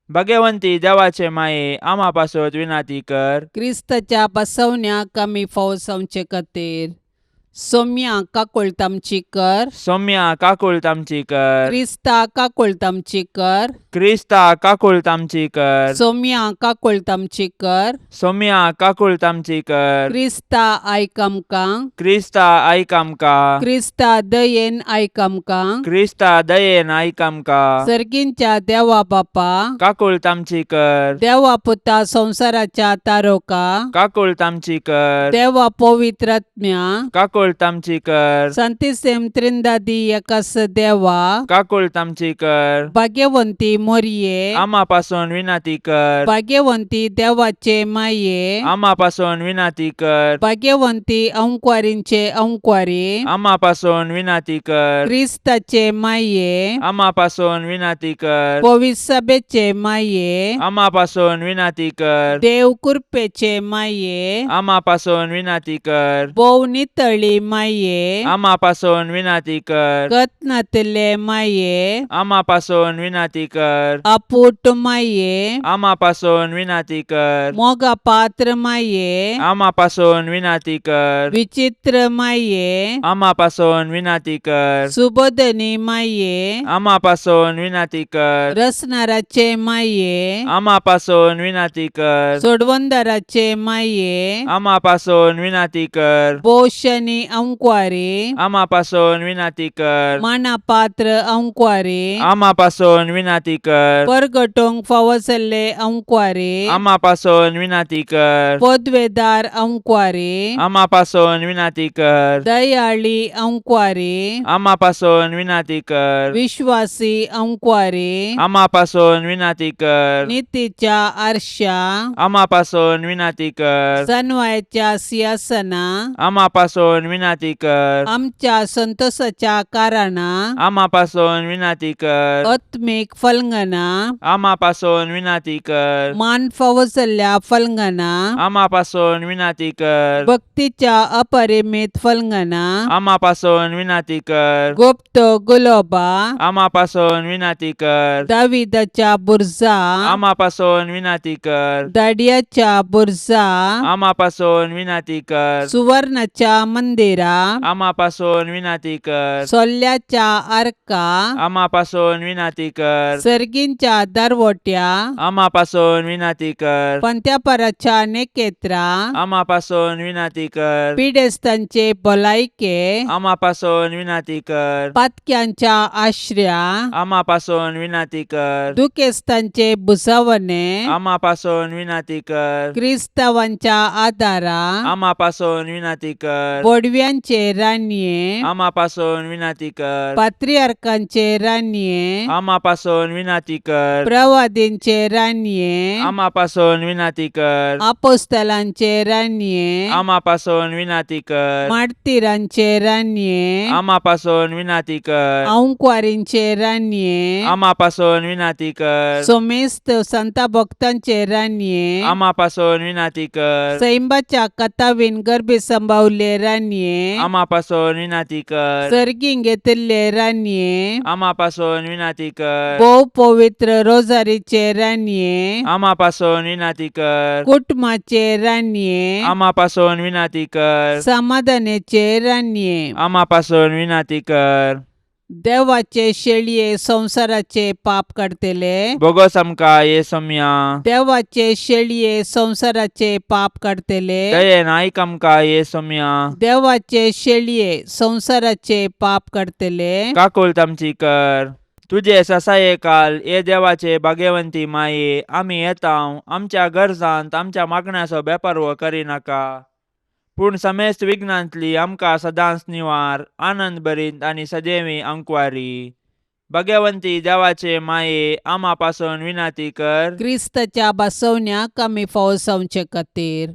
भाग्यवंती देवाचे माये, आम्हा पासत विनाती कर. क्रिस्ताच्या बसवण्याक आमी फावो जावचे खातीर. सौम्या काकुळतामची कर. सौम्या काकुळतामची कर. क्रिस्ता काकुळतामची कर. क्रिस्ता काकुळतामची कर. सौम्या काकुळतामची कर. सौम्या काकुळतामची कर. क्रिस्ता आयक आमकां. क्रिस्ता आयक आमकां. क्रिस्ता दयेन आयक आमकां. क्रिस्ता दयेन आयक आमकां. सर्गींच्या देवा बापा, काकुळतामची कर. देवा पुता संसाराच्या तारोका, काकुळतामची कर. देवा पवित्र आत्म्या, काकुळ काकूळ तामची कर Santíssim Trindade एकाच देवा काकूळ तामची कर भाग्यवंती मोरये आम्हापासून विनंती कर भाग्यवंती देवाचे माये आम्हापासून विनंती कर भाग्यवंती अंकुवारींचे अंकुवारी आम्हापासून विनंती कर ख्रिस्ताचे माये आम्हापासून विनंती कर पवित्र सभेचे माये आम्हापासून विनंती कर देव कृपेचे माये आम्हापासून विनंती कर बोव नितळी माये आम्हापासून विनंती कर कत्नातले माये आम्हापासून विनंती कर अपूट माये आम्हापासून विनंती कर मोगा पात्र माये आम्हापासून विनंती कर विचित्र माये आम्हापासून विनंती कर सुबोधनी माये आम्हापासून विनंती कर रसनाराचे माये आम्हापासून विनंती कर सोडवंदाराचे माये आम्हापासून विनंती कर बोशनी अंकुवारी आम्हापासून विनंती कर मानापात्र अंकुवारी आम्हापासून विनंती कर परगटोंग फावसले अंकुवारी आम्हापासून विनंती कर पदवेदार अंकुवारी आम्हापासून विनंती कर दयाळी अंकुवारी आम्हापासून विनंती कर विश्वासी अंकुवारी आम्हापासून विनंती कर नीतीच्या आरशा आम्हापासून विनंती कर सनवायच्या सिंहासना आम्हापासून विनंती कर आमच्या संतोषाच्या कारणा आम्हापासून विनंती कर आत्मिक फलंगना आम्हापासून विनंती कर मान फावसल्या फलंगना आम्हापासून विनंती कर भक्तीच्या अपरिमित फलंगना आम्हापासून विनंती कर गुप्त गुलोबा आम्हापासून विनंती कर दाविदाच्या बुर्जा आम्हापासून विनंती कर दाडियाच्या बुर्जा आम्हापासून विनंती कर सुवर्णाच्या मंदिरा आम्हापासून विनंती कर सोल्ल्याच्या आरका आम्हापासून विनंती कर सर्गींच्या दरवट्या आम्हापासून विनंती कर पंत्यापराच्या नेकेत्रा आम्हापासून विनंती कर पिडेस्तांचे भलायके आम्हापासून विनंती कर पातक्यांच्या आश्रया आम्हापासून विनंती कर दुखेस्तांचे बुसावणे आम्हापासून विनंती कर क्रिस्तावांच्या आदारा आम्हापासून विनंती कर बोडव्यांचे रान्ये आम्हापासून विनंती कर पात्रियार्कांचे रान्ये आम्हापासून विनंती कर प्रवादींचे रान्ये आम्हापासून विनंती कर आपोस्तलांचे रान्ये आम्हापासून विनंती कर मार्तिरांचे रान्ये आम्हापासून विनंती कर अंकुवारींचे रान्ये आम्हापासून विनंती कर सोमेस्त संता भक्तांचे रान्ये आम्हापासून विनंती कर सैंबाच्या कथावीन गर्भे संभावले रान्ये आम्हापासून विनंती कर सर्गीं घेतिल्ले रान्ये आम्हापासून विनंती कर भोव पवित्र रोजारीचे रान्ये आम्हापासून विनंती कर कुटुंबाचे रान्ये आम्हापासून विनंती कर समाधानाचे रान्ये आम्हापासून विनंती कर देवाचे शेळये संसाराचे पाप काढतेले बोगस आमका येसम्या देवाचे शेळये संसाराचे पाप काढतेले दयेन ऐक आमका येसम्या देवाचे शेळये संसाराचे पाप काढतेले काकुल तामची कर तुझे ससाये काल ये देवाचे भाग्यवंती माये आम्ही येताव आमच्या गरजांत आमच्या मागण्याचो बेपर्व करी नाका पूण समेस्त विघ्नांतली आमकां सदांच निवार आनंद भरीत आनी सदैवी अंकुवारी भाग्यवंती देवाचे माये आम्हा पासून विनंती कर क्रिस्ताच्या बसवण्याक आमी फावसावचे खातीर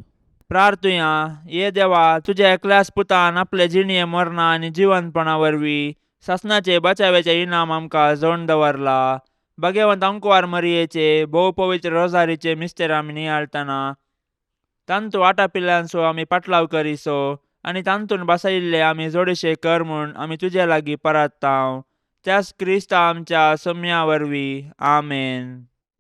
प्रार्थुया ये देवा तुझ्या एकल्याच पुतान आपले जिणये मरणा आनी जिवंतपणा वरवीं सासणाचे बचावेचे इनाम आमकां जोडून दवरला भाग्यवंत अंकुवार मरियेचे भोव पवित्र रोजारीचे मिस्तेर आमी नियाळतना तांतू आटापिल्ल्यांचो आमी पाटलाव करिसो आनी तांतून बसयिल्ले आमी जोडेशे कर म्हूण आमी तुजे लागीं परतांव त्याच क्रिस्ता आमच्या सम्या वरवीं आमेन.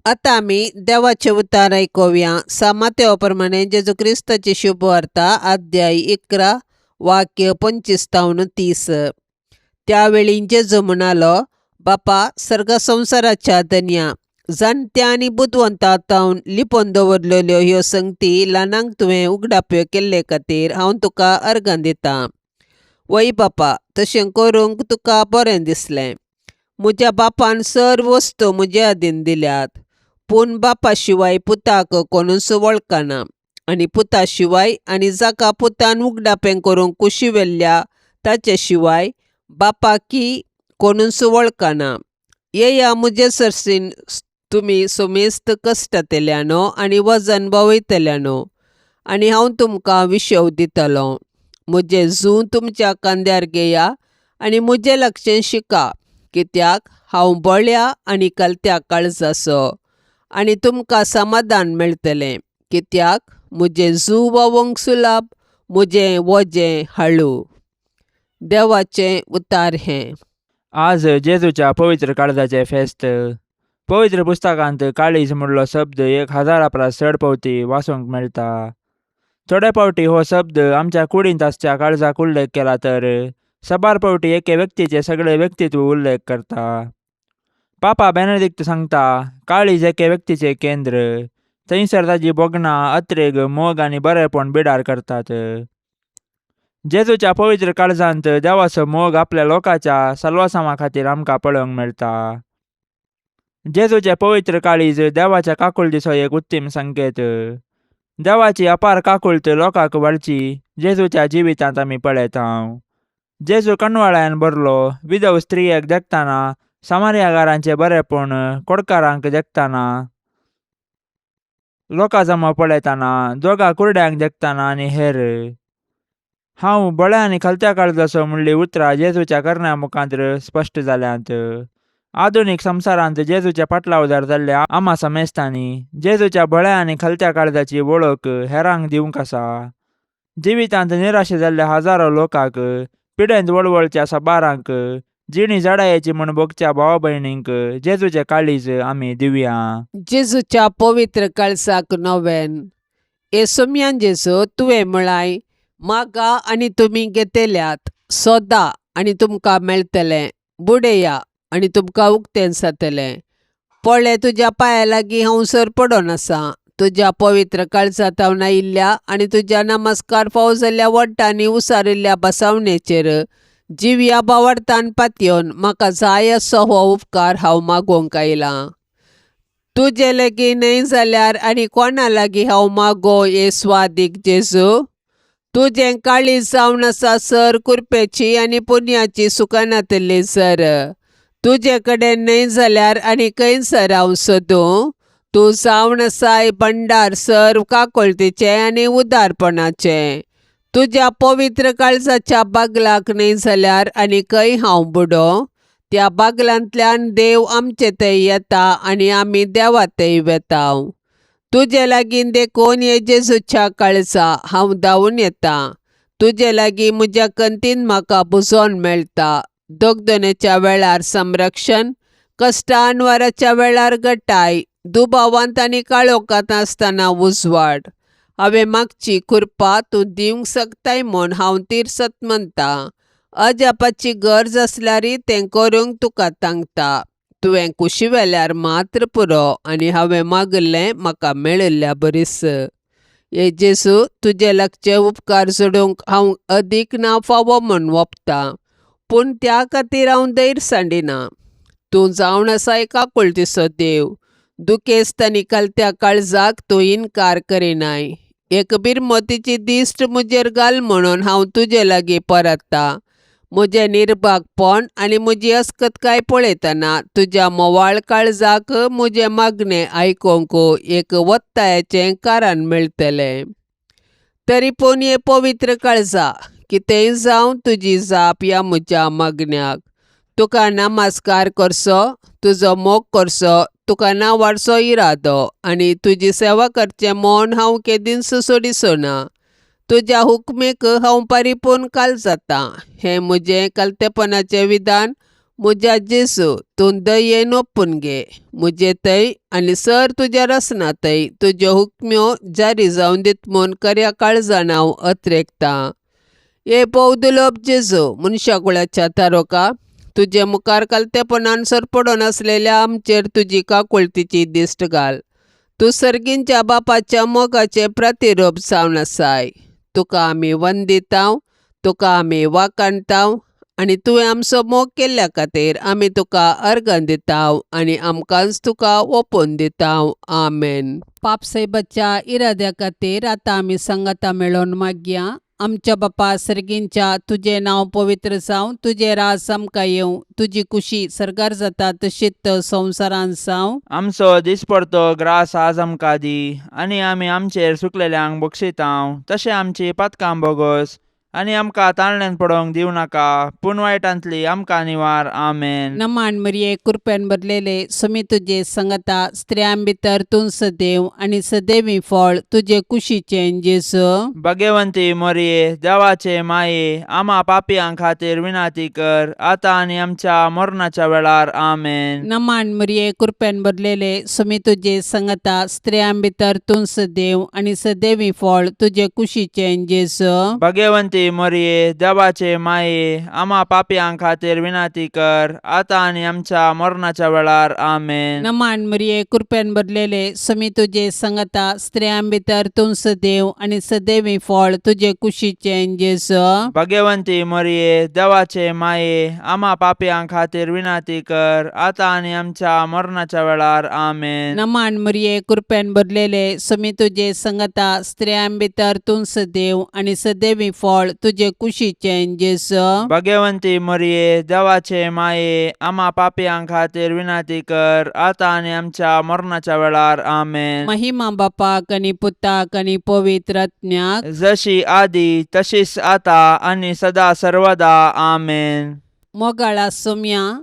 आतां आमी देवाचें उतार आयकुया. सामात्या प्रमाणे जेजू क्रिस्ताची शुभ वार्ता अध्याय 11 वाक्य 25 तावन 30. त्यावेळी जेजू म्हणालो, बापा सर्ग संवसाराच्या धन्या जाणट्या आनी बुदवंतां तावन लिपोवन दवरलेल्यो ह्यो संगती ल्हानांक तुवें उगडाप्यो केल्ले खातीर हांव तुका अर्गां दितां. वय बापा, तशें करूंक तुका बरें दिसलें. म्हज्या बापान सर्व वस्तू म्हजे आदीन दिल्यात. पूण बापा शिवाय पुताक कोणूच वळखना आनी पुता शिवाय आनी जाका पुतान उगडापें करूंक कुशी वेल्ल्या ताचे शिवाय बापाकी कोणूच वळखना. येया मुजे सरसीन तुमी सोमेस्त कश्टांतल्यानो आनी वजन भोंवयतल्यानो, आनी हांव तुमकां विशव दितलों. मुजे झू तुमच्या खांद्यार घेया आनी मुजे लक्षण शिका, कित्याक हांव बळ्या आनी कलत्या काळजाचो, आनी तुमकां समाधान मेळटलें. कित्याक मुजे झू वोवंक सुलभ, मुजें वजें हळू. देवाचें उतार हें. आज जेजूच्या पवित्र काळजाचे फेस्त. पवित्र पुस्तकांत काळीज म्हणलो शब्द 1000 चड फावटी वाचूंक मेळटा. थोडे फावटी हो शब्द आमच्या कुडींत आसच्या काळजाक उल्लेख केला तर सबार फावटी एके व्यक्तीचे सगळे व्यक्तित्व उल्लेख करता. पापा बेनेडिक्ट सांगता, काळीज एके व्यक्तीचे केंद्र. थंयसर ताजी बोगणां, अत्रेग, मोग आनी बरेपण बिडार करतात. जेजूच्या पवित्र काळजांत देवाचो मोग आपल्या लोकांच्या साल्वासामा खातीर आमकां पळोवंक मेळटा. जेजूचे पवित्र काळीज देवाच्या काकुळतीचो एक उत्तम संकेत. देवाची अपार काकुळत लोकांक वाडची जेजूच्या जिवितांत आमी पळयतांव. जेजू कणवाळ्यान भरलो, विधव स्त्रियेक देखताना, सामारियागारांचे बरेपण, कोडकारांक देखताना, लोकां जमा पळयताना, दोगा कुरड्यांक देखताना आनी हेर. हांव बळ्या आनी खलत्या काळजाचो म्हणली उतरां जेजूच्या कर्ण्या मुखांत्र स्पश्ट जाल्यांत. आधुनीक संवसारांत जेजूचे फाटला उदार जाल्ल्या आमा समेस्तांनी जेजूच्या बळ्या आनी खलत्या काळजाची वळख हेरांक दिवंक आसा. जिवितांत निराशे जाल्ल्या हजारो लोकांक, पिडेंत वळवळच्या साबारांक, जिणी जडायेची म्हूण भोगच्या भावा भयणींक जेजूचे काळीज आमी दिवया. जेजूच्या पवित्र काळजाक नोवेन. येसुम्यान जेजू तुवें म्हळाय, मागा आनी तुमी घेतल्यात, सोदा आनी तुमकां मेळटलें, बुडया आनी तुमकां उक्तें जातलें. पळय, तुज्या पांया लागीं हांव सर पडोन आसा. तुज्या पवित्र काळजांत हांव नायिल्ल्या आनी तुज्या नमस्कार फावो जाल्ल्या वट्टांनी उसारिल्ल्या बसावणेचेर जिव्या बावडतान पातयेवन म्हाका जाय असो हो उपकार हांव मागोवंक आयलां. तुजे लागीं न्हय जाल्यार आनी कोणा लागीं हांव मागो हे स्वादीक जेजू. तुजें काळीज जावन आसा सर कुरपेची आनी पुन्याची सुकानांतली सर. तुजे कडेन न्हय जाल्यार आनी खंयसर हांव सोदूं. तूं जावन आसाय भंडार सर काकुळतीचे आनी उदारपणाचे. तुज्या पवित्र काळजाच्या बागलाक न्हय जाल्यार आनी खंय हांव बुडो. त्या बागलांतल्यान देव आमचे थंय येता आनी आमी देवा थंय वेताव. तुजे लागीं देखून हे जेजूच्या काळजा हांव धांवून येतां. तुजे लागीं म्हज्या खंतीन म्हाका बुजोवन मेळटा. दोगदोनेच्या वेळार संरक्षण, कश्ट आनवाराच्या वेळार घटाय, दुबावांत आनी काळोखांत आसतना उजवाड. हांवें मागची कृपा तूं दिवंक शकताय म्हूण हांव तिर्सत म्हणटा. अजापाची गरज आसल्यारय तें करूंक तुका सांगता. तुवें कुशी वेल्यार मात्र पुरो आनी हांवें मागिल्लें म्हाका मेळिल्ल्या बरीस. हे जेजू, तुजे लागचे उपकार जोडूंक हांव अदीक ना फावो म्हूण वोपतां, पूण त्या खातीर हांव दैर सांडिना. तूं जावन आसाय काकुळतीचो देव. दुखेस्त आनी कलत्या काळजाक तूं इन्कार करिनाय. एक बिरमोतीची दिश्ट म्हजेर घाल म्हणून हांव तुजे लागीं परततां. म्हजें निर्भागपण आनी म्हजी अस्कतकाय पळयतना तुज्या मोवाळ काळजाक म्हजें मागणें आयकोंक एक वत्तायाचें कारण मेळटलें. तरी पूण हे पवित्र काळजा, कितेंय जावं तुजी जाप ह्या म्हज्या मागण्याक. तुका नमस्कार करचो, तुजो मोग करचो, तुका नांवाडचो इरादो आनी तुजी सेवा करचें मोन हांव केदींच सोडिचो ना. तुज्या हुकमेक हांव परिपूर्ण काल जाता. हें म्हजें कलतेपणाचें विधान म्हज्या जेजू तूं दयेन ओपून घे. म्हजे थंय आनी सर तुज्या रसनातय तुज्यो हुकम्यो जारी जावन दित म्हूण खऱ्या काळजान हांव अत्रेकतां. हे पौदुलोब जेजू, मनशाकुळाच्या तारोका, तुजे मुखार कलतेपणान सरपडून आसलेल्या आमचेर तुजी काकुळतीची दिश्ट घाल. तूं सर्गींच्या बापाच्या मोगाचें प्रतिरूप जावन आसाय. तुका आमी वंदितांव, तुका आमी वाखाणतांव आनी तुवें आमचो मोग केल्ल्या खातीर आमी तुका अर्घन दितांव आनी आमकांच तुका ओपून दितांव. आमेन. पापसाहेबाच्या इराद्या खातीर आतां आमी संगता मेळोन मागया. आमच्या बापा सर्गींच्या तुझे नाव पवित्र जावं, तुझे राज आमकां येवं, तुजी कुशी सरकार जाता तशीच संवसारान जावं. आमचो दिसपडतो ग्रास आज आमकां दी, आनी आमी आमचेर सुकलेल्यांक बक्षितांव, तशें आमची पातकां बोगोस, आनी आमकां ताळण्यांत पडोवंक दिवं नाका, पूण वायटांतली आमकां निवार. आमेन. नमान मरिये कृपेन भरलेले समी तुजे संगता स्त्रियां भितर तूं सदैव आनी सदैवी फळ तुजे कुशीचें जेसू. भाग्यवंती मरिये, देवाचे माये, आम्हा पापियां खातीर विनाती कर, आतां आनी आमच्या मरणाच्या वेळार. आमेन. नमान मरिये कृपेन भरलेले समी तुजे संगता स्त्रियां भितर तूं सदैव आनी सदैवी फळ तुजे कुशीचें जेसू. भाग्यवंती मरिये, देवाचे माये, आम्हा पापियां खातीर विनाती कर, आतां आनी आमच्या मरणाच्या वेळार. आमेन. नमान मरिये कृपेन भरलेले समी तुजे संगता स्त्रियां भितर तूं सदैव आनी सदैवी फळ तुजे कुशीचें जेसू. भाग्यवंती मरिये, देवाचे माये, आम्हा पापियां खातीर विनाती कर, आतां आनी आमच्या मरणाच्या वेळार. आमेन. नमान मरिये कृपेन भरलेले समी तुजे संगता स्त्रियां भितर तूं सदैव आनी सदैवी फळ तुजे कुशीचें जेसू. भाग्यवंती मरिये, देवाचे माये, आम्हा पापियां खातीर विनाती कर, आतां आनी आमच्या मरणाच्या वेळार. आमेन. महिमा बापाक आनी पुताक आनी पवित्र आत्म्याक, जशी आदी तशीच आता आनी सदा सर्वदा. आमेन. मोगाळा सोम्या,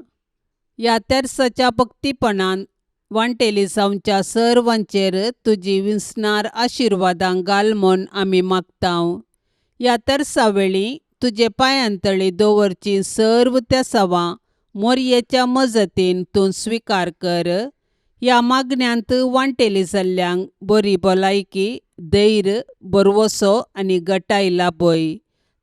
ह्या तेर्साच्या भक्तीपणान वांटेली जावच्या सर्वांचेर तुजी विस्नार आशिर्वादां घाल म्हूण आमी मागतांव. ह्या तेर्सा वेळी तुजे पांयांतळी दवरची सर्व त्या सवां मोरयेच्या मजतीन तूं स्विकार कर. ह्या मागण्यांत वांटेली जाल्ल्यांक बरी भलायकी, धैर्य, बरवसो आनी घटाय लाभय.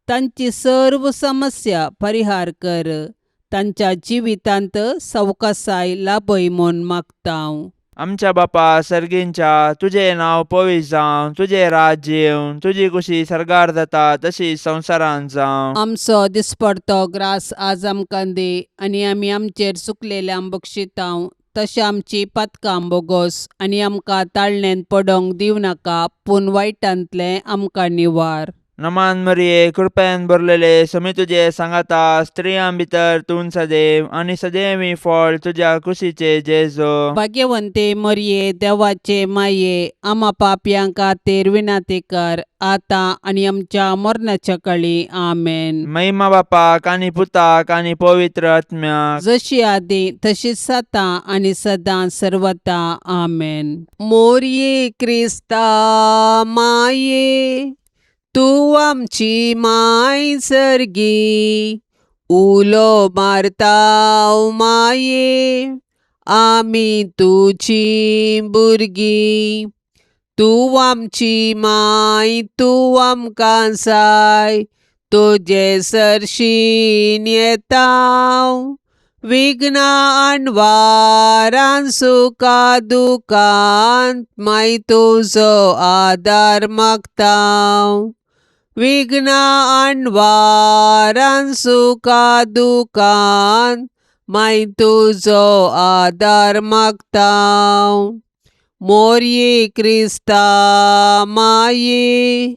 तांची सर्व समस्या परिहार कर. तांच्या जिवितांत सवकासाय लाभय म्हूण मागतांव. आमच्या बापा सर्गींच्या तुझे नाव पवित्र जावं, तुझे राज्य येवं, तुजी कुशी सरकार जाता तशी संवसारान जावं. आमचो दिसपडतो ग्रास आज आमकां दे, आनी आमी आमचेर चुकलेल्यांक बक्षितांव, तशें आमची पातकां बोगोस, आनी आमकां ताळणेंत पडोवंक दिवं नाका, पूण वायटांतलें आमकां निवार. नमान मरिये, कृपेन भरलेले समी तुजे सांगाता स्त्रियां भितर तूं सदैव आनी सदैवी फळ तुज्या कुशीचे जेजो. भाग्यवंते मरिये, देवाचे माये, आम्हा पापयां खातीर विनाती कर, आतां आनी आमच्या मरणाच्या काळी. आमेन. महिमा बापाक आनी पुताक आनी पवित्र आत्म्याक, जशी आदी तशीच जाता आनी सदां सर्वता. आमेन. मोरये क्रिस्ता माये, तू आमची माय सर्गी, उलो मारताव माये, आमी तुची भुरगी. तू आमची माय, तू आमकां जाय, तुजे सरशीन येताव. विघ्ना आनवारान सुका दुकांत, माय तुजो आदार मागताव. विघ्ना आनवारान सुका दुकांत, माय तुजो आदार मागताव. मोरये क्रिस्ता माये,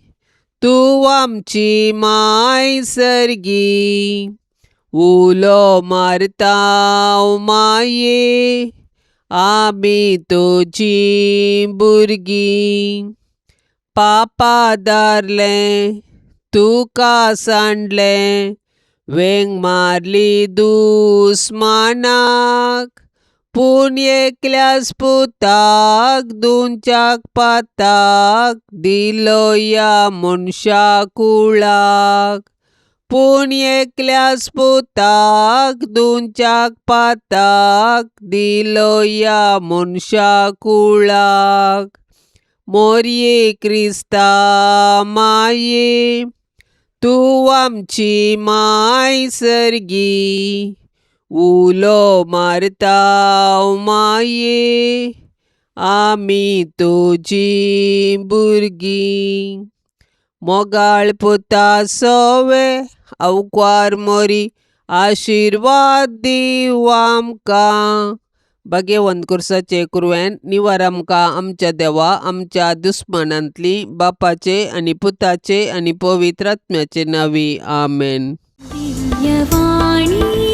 तू आमची माय सर्गी, उलो मारताव माये, आमी तुजी भुरगी. पापा दारलें तुका सांडलें, वेंग मारली दुस्मानाक, पूण एकल्याच पुताक दुंच्याक पाताक दिलो या मनशा कुळाक. पूण एकल्याच पुताक दुंच्याक पाताक दिलो या मनशा कुळाक. मोरये क्रिस्ता माये, तू आमची माय सर्गी, उलो मारताव माये, आमी तुजी भुरगी. मोगाळ पुता सोवे अवकार मोरी, आशिर्वाद दिव आमकां, भाग्यवंत कुर्साचे कुरवेन निवार आमकां आमच्या देवा आमच्या दुस्मनांतली बापाचे आनी पुताचे आनी पवित्र आत्म्याचे नांवी आमेन. दिव्यवाणी